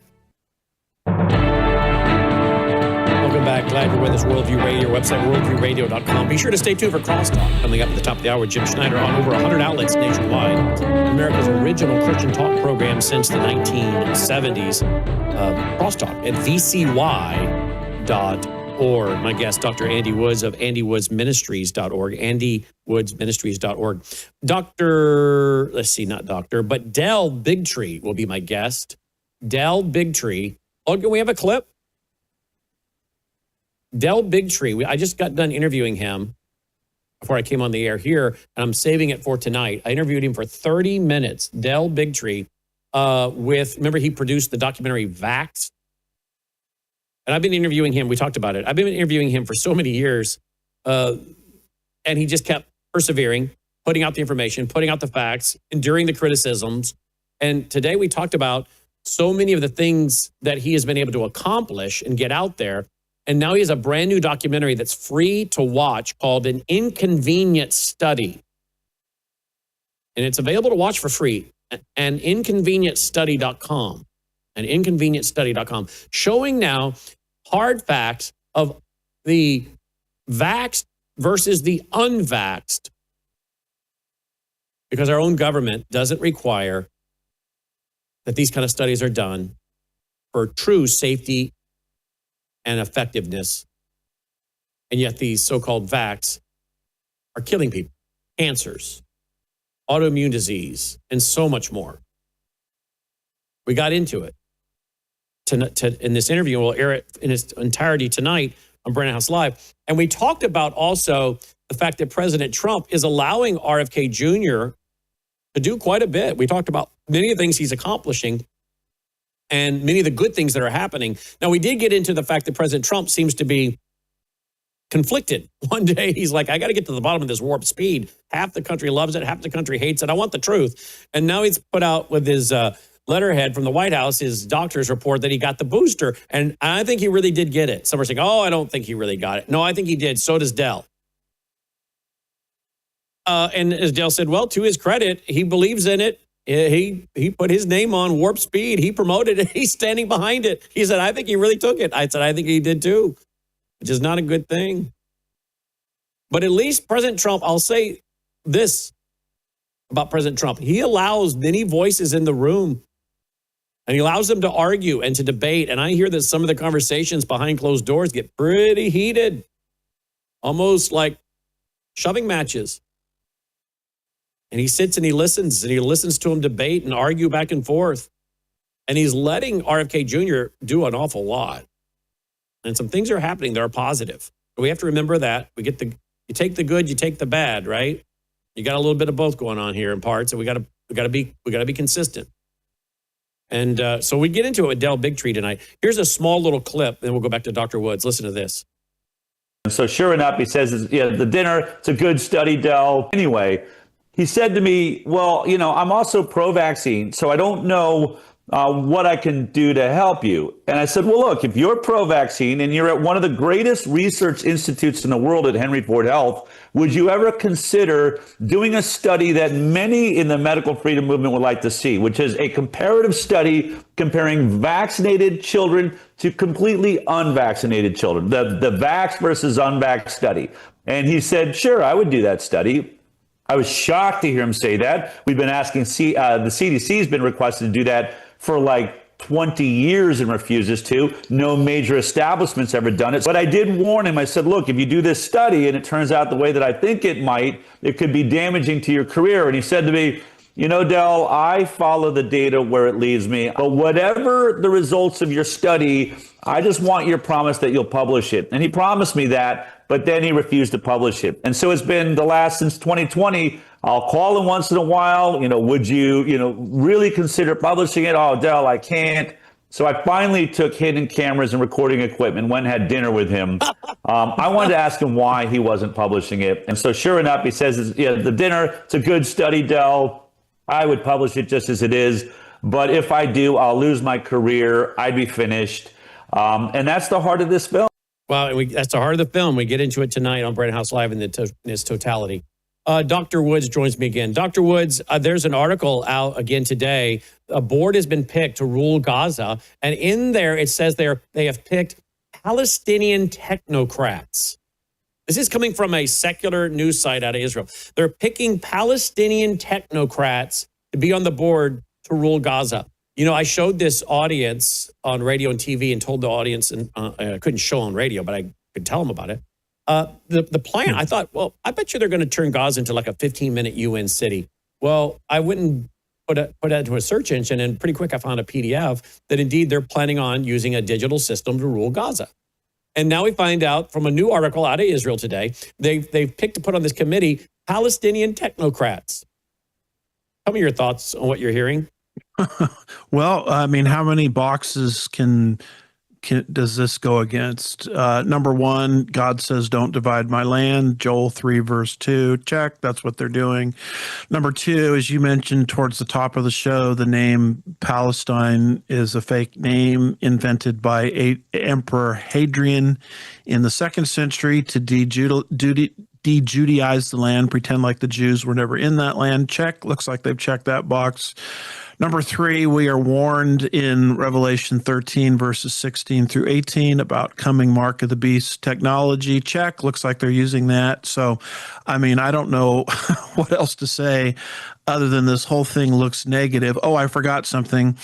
Glad you're with us. Worldview Radio, website worldviewradio.com. Be sure to stay tuned for Crosstalk coming up at the top of the hour with Jim Schneider on over 100 outlets nationwide. America's original Christian talk program since the 1970s. Crosstalk at vcy.org. My guest, Dr. Andy Woods of andywoodsministries.org. andywoodsministries.org. Del Bigtree will be my guest. Del Bigtree. Oh, can we have a clip? Del Bigtree. I just got done interviewing him before I came on the air here, and I'm saving it for tonight. I interviewed him for 30 minutes. Del Bigtree, remember he produced the documentary Vaxxed? And I've been interviewing him. We talked about it. I've been interviewing him for so many years, and he just kept persevering, putting out the information, putting out the facts, enduring the criticisms. And today we talked about so many of the things that he has been able to accomplish and get out there. And now he has a brand new documentary that's free to watch called An Inconvenient Study. And it's available to watch for free at aninconvenientstudy.com. Aninconvenientstudy.com. Showing now hard facts of the vaxxed versus the unvaxxed. Because our own government doesn't require that these kind of studies are done for true safety and effectiveness. And yet these so-called vax are killing people, cancers, autoimmune disease, and so much more. We got into it. In this interview, we'll air it in its entirety tonight on Brannon Howse Live. And we talked about also the fact that President Trump is allowing RFK Jr. to do quite a bit. We talked about many of the things he's accomplishing and many of the good things that are happening. Now, we did get into the fact that President Trump seems to be conflicted. One day, he's like, I got to get to the bottom of this warp speed. Half the country loves it. Half the country hates it. I want the truth. And now he's put out with his letterhead from the White House, his doctor's report that he got the booster. And I think he really did get it. Some are saying, oh, I don't think he really got it. No, I think he did. So does Del. And as Del said, well, to his credit, he believes in it. He put his name on warp speed. He promoted it. He's standing behind it. He said, I think he really took it. I said, I think he did too, which is not a good thing. But at least President Trump, I'll say this about President Trump. He allows many voices in the room, and he allows them to argue and to debate. And I hear that some of the conversations behind closed doors get pretty heated, almost like shoving matches. And he sits and he listens to them debate and argue back and forth. And he's letting RFK Jr. do an awful lot. And some things are happening that are positive. But we have to remember that. You take the good, you take the bad, right? You got a little bit of both going on here in parts, and we got to be consistent. And so we get into it with Del Bigtree tonight. Here's a small little clip, and we'll go back to Dr. Woods. Listen to this. So sure enough, he says, yeah, the dinner, it's a good study, Del. Anyway, he said to me, well, I'm also pro-vaccine, so I don't know what I can do to help you. And I said, well, look, if you're pro-vaccine and you're at one of the greatest research institutes in the world at Henry Ford Health, would you ever consider doing a study that many in the medical freedom movement would like to see, which is a comparative study comparing vaccinated children to completely unvaccinated children, the vax versus unvax study? And he said, sure, I would do that study. I was shocked to hear him say that. We've been asking, the CDC has been requested to do that for like 20 years and refuses to. No major establishment's ever done it. But I did warn him. I said, look, if you do this study and it turns out the way that I think it might, it could be damaging to your career. And he said to me, Del, I follow the data where it leads me. But whatever the results of your study, I just want your promise that you'll publish it. And he promised me that, but then he refused to publish it. And so it's been since 2020. I'll call him once in a while. Would you, really consider publishing it? Oh, Del, I can't. So I finally took hidden cameras and recording equipment, went and had dinner with him. I wanted to ask him why he wasn't publishing it. And so sure enough, he says, the dinner, it's a good study, Del. I would publish it just as it is. But if I do, I'll lose my career. I'd be finished. And that's the heart of this film. Well, that's the heart of the film. We get into it tonight on Brannon Howse Live in its totality. Dr. Woods joins me again. Dr. Woods, there's an article out again today. A board has been picked to rule Gaza. And in there, it says they have picked Palestinian technocrats. This is coming from a secular news site out of Israel. They're picking Palestinian technocrats to be on the board to rule Gaza. You know, I showed this audience on radio and TV and told the audience, and I couldn't show on radio, but I could tell them about it. The plan, I thought, well, I bet you they're going to turn Gaza into like a 15-minute UN city. Well, I wouldn't put that into a search engine, and pretty quick I found a PDF that indeed they're planning on using a digital system to rule Gaza. And now we find out from a new article out of Israel today, they've picked to put on this committee Palestinian technocrats. Tell me your thoughts on what you're hearing. Well, I mean, how many boxes does this go against? Number one, God says, don't divide my land. Joel 3, verse 2. Check. That's what they're doing. Number two, as you mentioned towards the top of the show, the name Palestine is a fake name invented by Emperor Hadrian in the 2nd century to de-Judaize the land, pretend like the Jews were never in that land. Check. Looks like they've checked that box. Number three, we are warned in Revelation 13, verses 16 through 18 about coming mark of the beast technology. Check. Looks like they're using that. So, I mean, I don't know what else to say other than this whole thing looks negative. Oh, I forgot something.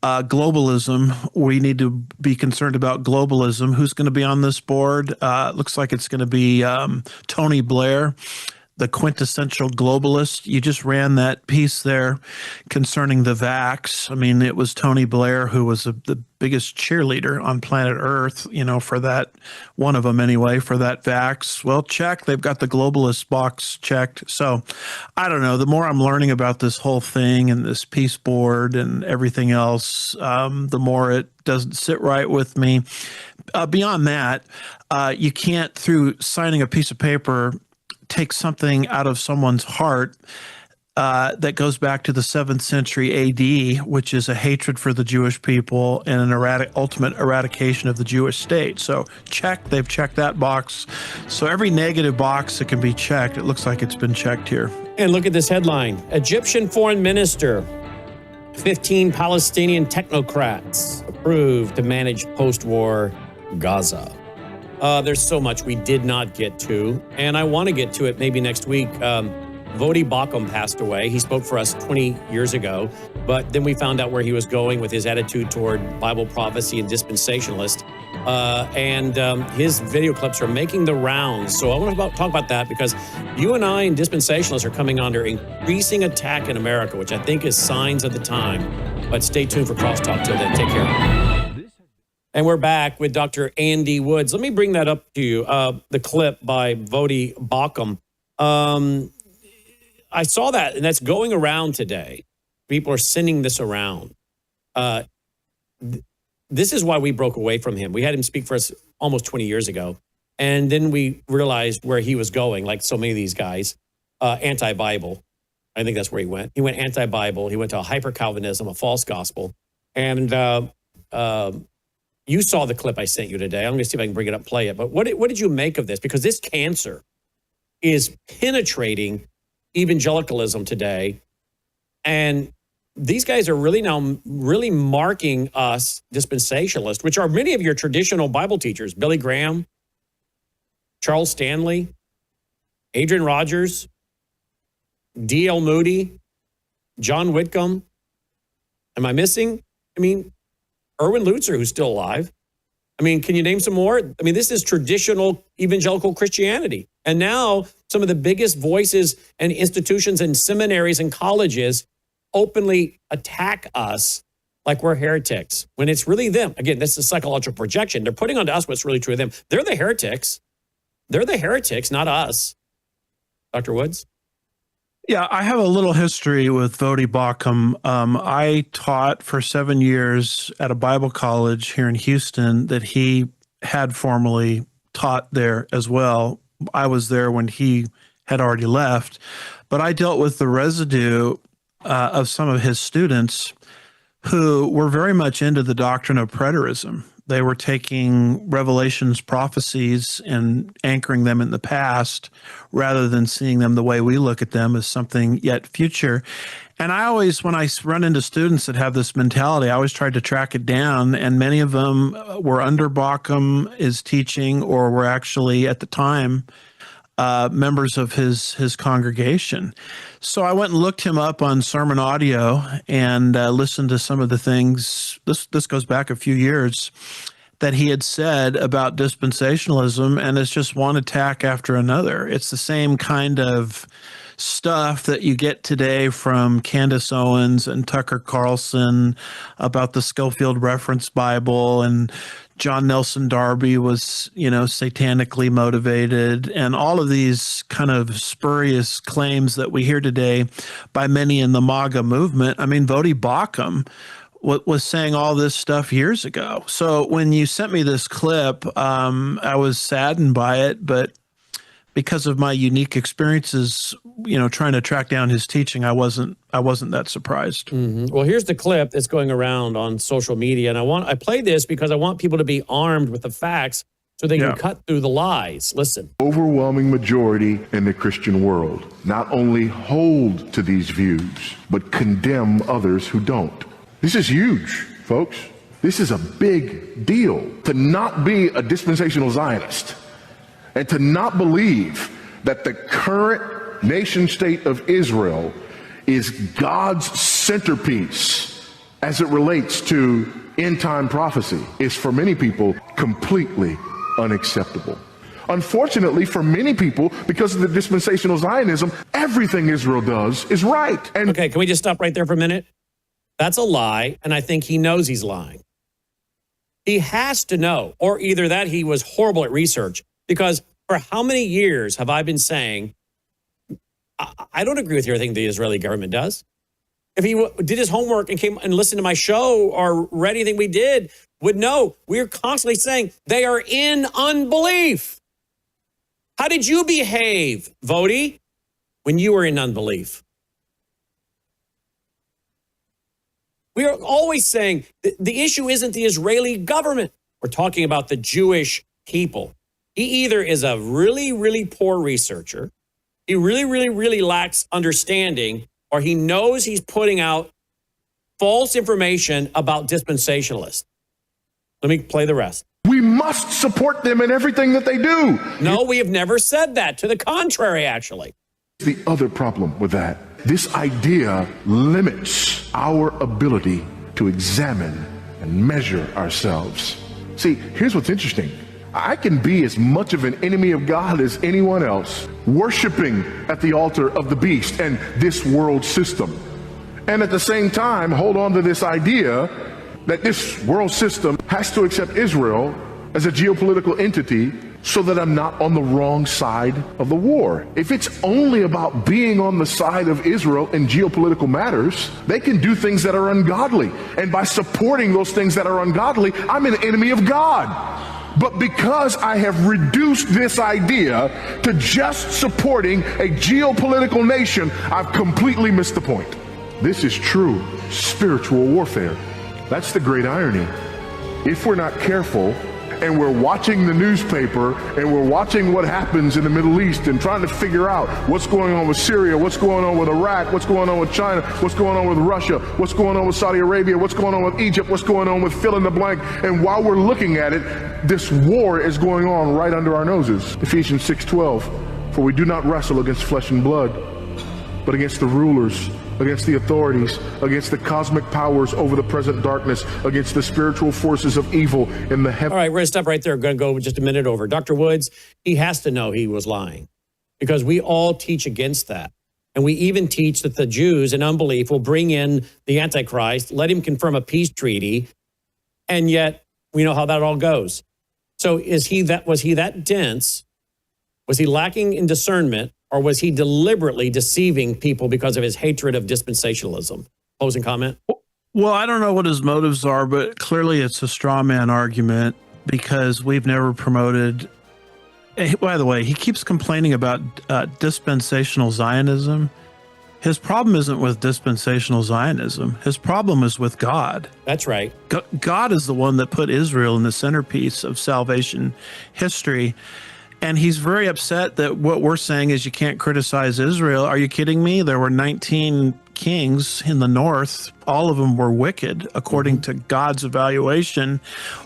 Globalism. We need to be concerned about globalism. Who's going to be on this board? Looks like it's going to be Tony Blair, the quintessential globalist. You just ran that piece there concerning the vax. I mean, it was Tony Blair who was the biggest cheerleader on planet Earth, you know, for that, one of them anyway, for that vax. Well, check. They've got the globalist box checked. So I don't know. The more I'm learning about this whole thing and this peace board and everything else, the more it doesn't sit right with me. Beyond that, you can't, through signing a piece of paper, take something out of someone's heart that goes back to the 7th century AD, which is a hatred for the Jewish people and an ultimate eradication of the Jewish state. So check, they've checked that box. So every negative box that can be checked, it looks like it's been checked here. And look at this headline. Egyptian foreign minister, 15 Palestinian technocrats approved to manage post-war Gaza. There's so much we did not get to, and I want to get to it maybe next week. Vodi Bakum passed away. He spoke for us 20 years ago, but then we found out where he was going with his attitude toward Bible prophecy and dispensationalist. And his video clips are making the rounds. So I want to talk about that because you and I and dispensationalists are coming under increasing attack in America, which I think is signs of the time. But stay tuned for Crosstalk. Till then, take care. And we're back with Dr. Andy Woods. Let me bring that up to you, the clip by Vodi Bakum. I saw that, and that's going around today. People are sending this around. This is why we broke away from him. We had him speak for us almost 20 years ago, and then we realized where he was going, like so many of these guys, anti-Bible. I think that's where he went. He went anti-Bible. He went to a hyper-Calvinism, a false gospel. And you saw the clip I sent you today. I'm going to see if I can bring it up, play it. But what did you make of this? Because this cancer is penetrating evangelicalism today. And these guys are really now really marking us dispensationalists, which are many of your traditional Bible teachers, Billy Graham, Charles Stanley, Adrian Rogers, D.L. Moody, John Whitcomb. Am I missing? I mean, Erwin Lutzer, who's still alive. I mean, can you name some more? I mean, this is traditional evangelical Christianity. And now some of the biggest voices and institutions and seminaries and colleges openly attack us like we're heretics, when it's really them. Again, this is psychological projection. They're putting onto us what's really true of them. They're the heretics. They're the heretics, not us. Dr. Woods? Yeah, I have a little history with Vodi Bakum. I taught for 7 years at a Bible college here in Houston that he had formerly taught there as well. I was there when he had already left, but I dealt with the residue of some of his students who were very much into the doctrine of preterism. They were taking Revelation's prophecies and anchoring them in the past rather than seeing them the way we look at them as something yet future. And I always, when I run into students that have this mentality, I always try to track it down. And many of them were under Bauckham teaching, or were actually at the time members of his congregation. So I went and looked him up on sermon audio and listened to some of the things. This goes back a few years that he had said about dispensationalism, and it's just one attack after another. It's the same kind of stuff that you get today from Candace Owens and Tucker Carlson about the Schofield Reference Bible, and John Nelson Darby was, satanically motivated, and all of these kind of spurious claims that we hear today by many in the MAGA movement. I mean, Voddie Baucham was saying all this stuff years ago. So when you sent me this clip, I was saddened by it, but because of my unique experiences, trying to track down his teaching, I wasn't that surprised. Mm-hmm. Well, here's the clip that's going around on social media, and I play this because I want people to be armed with the facts so they can cut through the lies. Listen. Overwhelming majority in the Christian world not only hold to these views, but condemn others who don't. This is huge, folks. This is a big deal. To not be a dispensational Zionist and to not believe that the current nation state of Israel is God's centerpiece as it relates to end time prophecy is for many people completely unacceptable. Unfortunately, for many people, because of the dispensational Zionism, everything Israel does is right. And okay, can we just stop right there for a minute? That's a lie, and I think he knows he's lying. He has to know, or either that he was horrible at research, because for how many years have I been saying, I don't agree with everything the Israeli government does. If he did his homework and came and listened to my show or read anything we did, would know we're constantly saying they are in unbelief. How did you behave, Voddie, when you were in unbelief? We are always saying the issue isn't the Israeli government. We're talking about the Jewish people. He either is a really, really poor researcher, he really, really, really lacks understanding, or he knows he's putting out false information about dispensationalists. Let me play the rest. we must support them in everything that they do. No, we have never said that. To the contrary, actually. The other problem with that, this idea limits our ability to examine and measure ourselves. See, here's what's interesting. I can be as much of an enemy of God as anyone else, worshiping at the altar of the beast and this world system. And at the same time, hold on to this idea that this world system has to accept Israel as a geopolitical entity so that I'm not on the wrong side of the war. If it's only about being on the side of Israel in geopolitical matters, they can do things that are ungodly. And by supporting those things that are ungodly, I'm an enemy of God. But because I have reduced this idea to just supporting a geopolitical nation, I've completely missed the point. This is true spiritual warfare. That's the great irony. If we're not careful, and we're watching the newspaper and we're watching what happens in the Middle East and trying to figure out what's going on with Syria, what's going on with Iraq, what's going on with China, what's going on with Russia, what's going on with Saudi Arabia, what's going on with Egypt, what's going on with fill in the blank. And while we're looking at it, this war is going on right under our noses. Ephesians 6:12, for we do not wrestle against flesh and blood, but against the rulers, against the authorities, against the cosmic powers over the present darkness, against the spiritual forces of evil in the heavens. All right, we're going to stop right there. We're going to go just a minute over. Dr. Woods, he has to know he was lying because we all teach against that. And we even teach that the Jews in unbelief will bring in the Antichrist, let him confirm a peace treaty, and yet we know how that all goes. So was he that dense? Was he lacking in discernment? Or was he deliberately deceiving people because of his hatred of dispensationalism? Closing comment? Well, I don't know what his motives are, but clearly it's a straw man argument because we've never promoted. By the way, he keeps complaining about dispensational Zionism. His problem isn't with dispensational Zionism. His problem is with God. That's right. God is the one that put Israel in the centerpiece of salvation history. And he's very upset that what we're saying is you can't criticize Israel. Are you kidding me? There were 19 kings in the north. All of them were wicked, according to God's evaluation.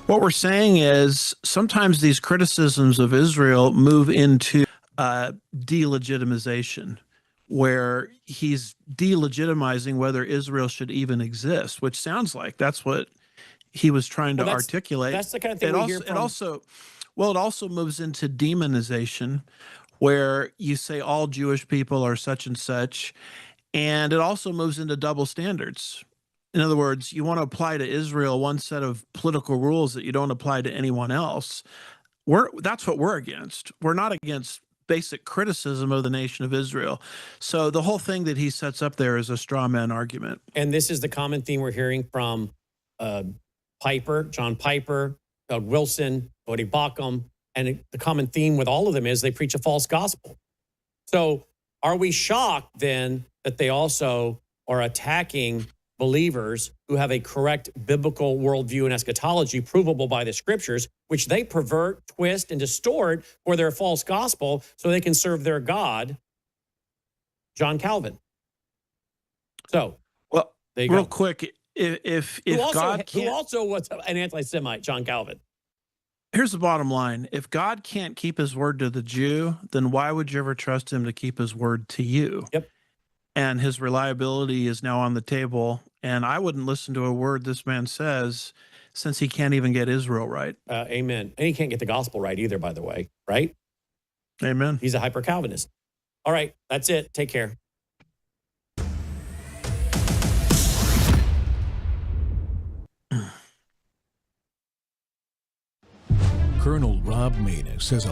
What we're saying is sometimes these criticisms of Israel move into delegitimization, where he's delegitimizing whether Israel should even exist, which sounds like that's what he was trying to articulate. That's the kind of thing we hear from. It also moves into demonization, where you say all Jewish people are such and such, and it also moves into double standards. In other words, you want to apply to Israel one set of political rules that you don't apply to anyone else. That's what we're against. We're not against basic criticism of the nation of Israel. So the whole thing that he sets up there is a straw man argument. And this is the common theme we're hearing from John Piper, Doug Wilson, Bodie Baucham, and the common theme with all of them is they preach a false gospel. So are we shocked then that they also are attacking believers who have a correct biblical worldview and eschatology provable by the scriptures, which they pervert, twist, and distort for their false gospel so they can serve their God, John Calvin? So, well, there you real go. quick, if who also was an anti-Semite, John Calvin. Here's the bottom line. If God can't keep his word to the Jew, then why would you ever trust him to keep his word to you? Yep. And his reliability is now on the table. And I wouldn't listen to a word this man says since he can't even get Israel right. Amen. And he can't get the gospel right either, by the way, right? Amen. He's a hyper-Calvinist. All right, that's it. Take care. Colonel Rob Maness has a